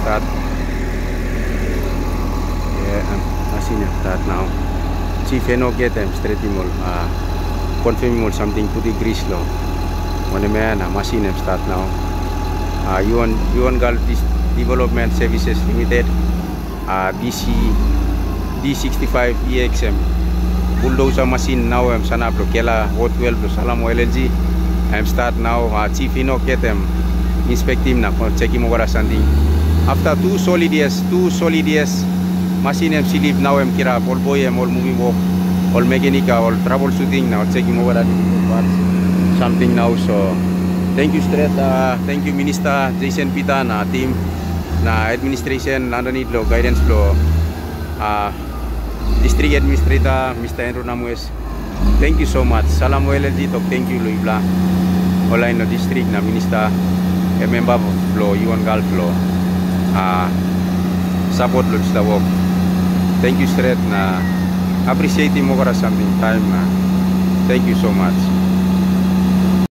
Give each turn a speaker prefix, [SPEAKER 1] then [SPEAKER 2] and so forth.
[SPEAKER 1] start. Yeah, machine start now. Chief eno get straight mol confirm mol something to the grease law. One man machine start now. Yuan Gulf Development Services Limited, D65 EXM bulldozer machine now sana pro kela hot well pro salam LLG. I'm start now. Chief eno get inspect him na check him over something. After two solid years machine silip now kira all boy all moving work, all mechanica, all troubleshooting now check him over something now. So thank you straight, thank you Minister Jason Pita na team na administration underneath lo guidance lo District Administrator Mr. Enro Namues. Thank you so much. Salam LLG tok thank you lo ibla. Online no district na minister member lo Yuan Gulf lo support lo sa work. Thank you straight na appreciate mo para something time na. Thank you so much.